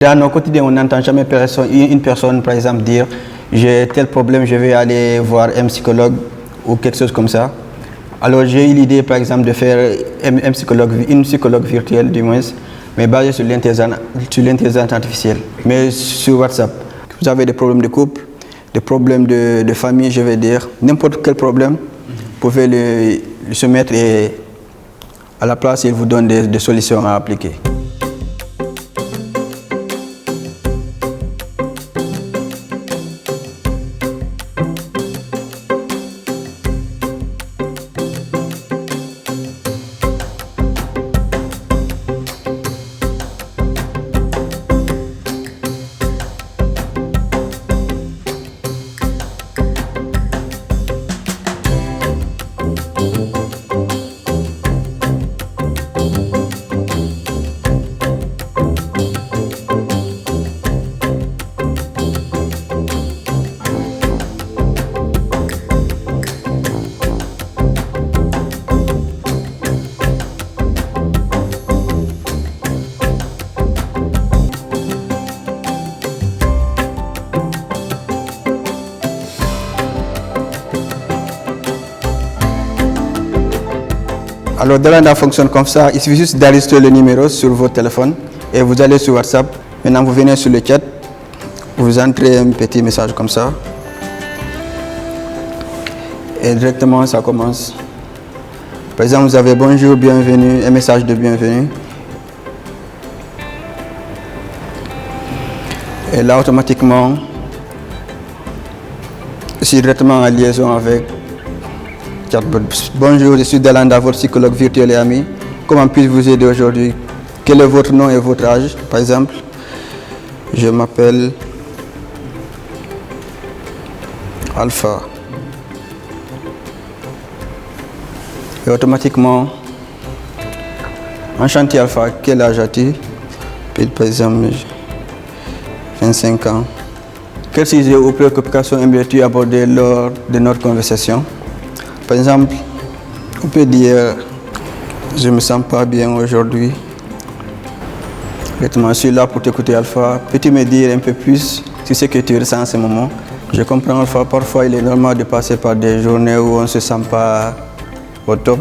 Dans nos quotidiens, on n'entend jamais une personne, par exemple, dire j'ai tel problème, je vais aller voir un psychologue ou quelque chose comme ça. Alors j'ai eu l'idée, par exemple, de faire une psychologue virtuelle, du moins, mais basée sur l'intelligence artificielle, mais sur WhatsApp. Vous avez des problèmes de couple, des problèmes de famille, je vais dire, n'importe quel problème, vous pouvez se mettre à la place et il vous donne des solutions à appliquer. Alors Dalanda fonctionne comme ça, il suffit juste d'enregistrer le numéro sur votre téléphone et vous allez sur WhatsApp. Maintenant vous venez sur le chat, vous entrez un petit message comme ça et directement ça commence. Par exemple vous avez bonjour, bienvenue, un message de bienvenue. Et là automatiquement, je suis directement en liaison avec chatbot. Bonjour, je suis Dalanda, votre psychologue virtuel et ami. Comment puis-je vous aider aujourd'hui? Quel est votre nom et votre âge, par exemple? Je m'appelle Alpha. Et automatiquement, enchanté Alpha, quel âge as-tu? Par exemple, 25 ans. Quel sujet ou préoccupation aimerais-tu aborder lors de notre conversation? Par exemple, on peut dire je ne me sens pas bien aujourd'hui. Je suis là pour t'écouter Alpha. Peux-tu me dire un peu plus sur ce que tu ressens en ce moment? Je comprends Alpha, parfois il est normal de passer par des journées où on ne se sent pas au top.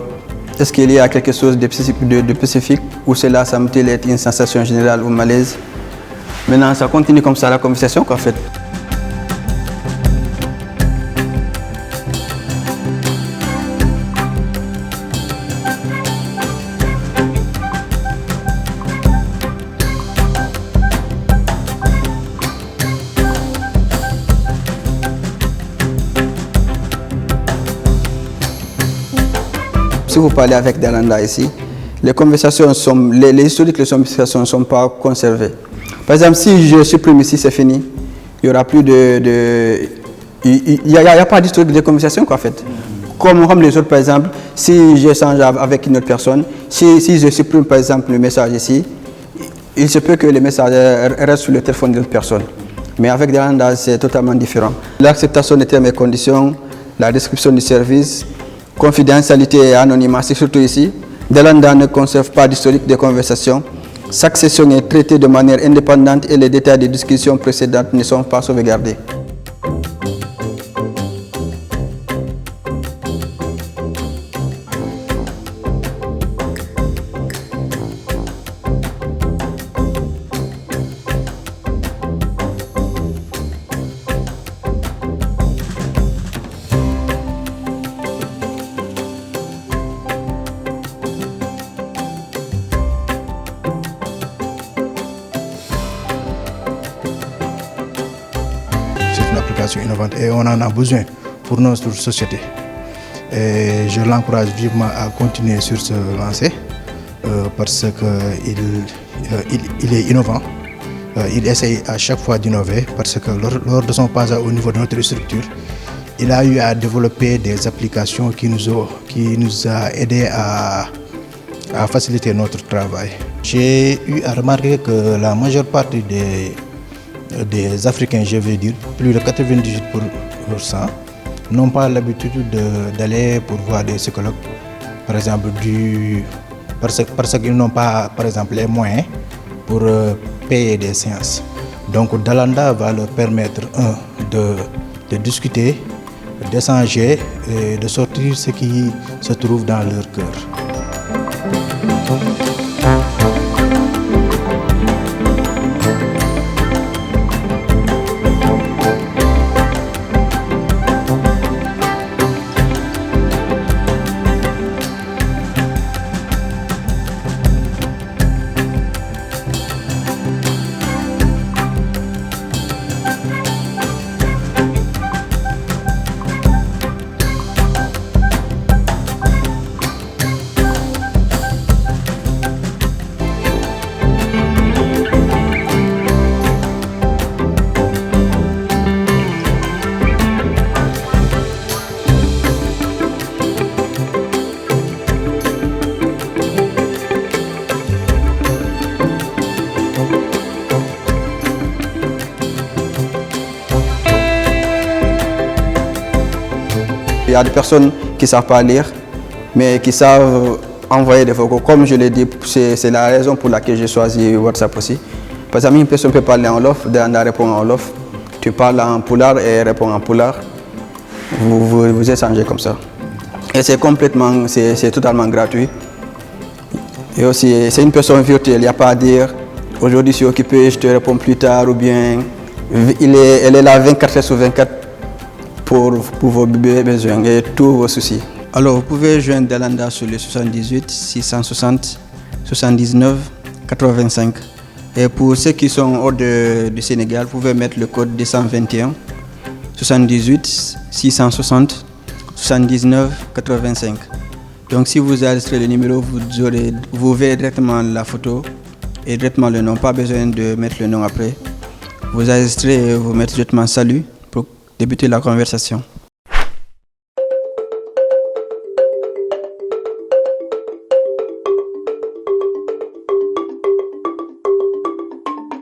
Est-ce qu'il y a quelque chose de spécifique ou cela semble-t-il être une sensation générale ou malaise? Maintenant, ça continue comme ça la conversation qu'en fait. Si vous parlez avec Dalanda ici, les conversations sont, les historiques de conversations ne sont pas conservées. Par exemple, si je supprime ici, c'est fini. Il n'y aura plus il n'y a pas d'historique de conversation en fait. Comme les autres, par exemple, si j'échange avec une autre personne, si je supprime par exemple le message ici, il se peut que le message reste sur le téléphone de l'autre personne. Mais avec Dalanda, c'est totalement différent. L'acceptation des termes et conditions, la description du service, confidentialité et anonymat, c'est surtout ici. Dalanda ne conserve pas d'historique de conversation. Chaque session est traitée de manière indépendante et les détails des discussions précédentes ne sont pas sauvegardés. Innovante et on en a besoin pour notre société. Et je l'encourage vivement à continuer sur ce lancer parce qu'il est innovant. Il essaye à chaque fois d'innover parce que lors de son passage au niveau de notre structure, il a eu à développer des applications qui nous a aidé à faciliter notre travail. J'ai eu à remarquer que la majeure partie des Africains, je vais dire, plus de 98%, n'ont pas l'habitude d'aller pour voir des psychologues, par exemple, parce qu'ils n'ont pas, par exemple, les moyens pour payer des séances. Donc Dalanda va leur permettre de discuter, d'échanger et de sortir ce qui se trouve dans leur cœur. Il y a des personnes qui ne savent pas lire, mais qui savent envoyer des vocaux. Comme je l'ai dit, c'est la raison pour laquelle j'ai choisi WhatsApp aussi. Par exemple, une personne peut parler en wolof, Dalanda répond en wolof. Tu parles en pulaar et répond en pulaar. Vous échangez comme ça. Et c'est totalement gratuit. Et aussi, c'est une personne virtuelle, il n'y a pas à dire. Aujourd'hui, je suis occupé, je te réponds plus tard, ou bien elle est là 24 heures sur 24 pour vos besoins et tous vos soucis. Alors, vous pouvez joindre Dalanda sur le 78 660 79 85. Et pour ceux qui sont hors du Sénégal, vous pouvez mettre le code 221 78 660 79 85. Donc, si vous enregistrez le numéro, vous verrez directement la photo et directement le nom. Pas besoin de mettre le nom après. Vous enregistrez et vous mettez directement salut pour débuter la conversation.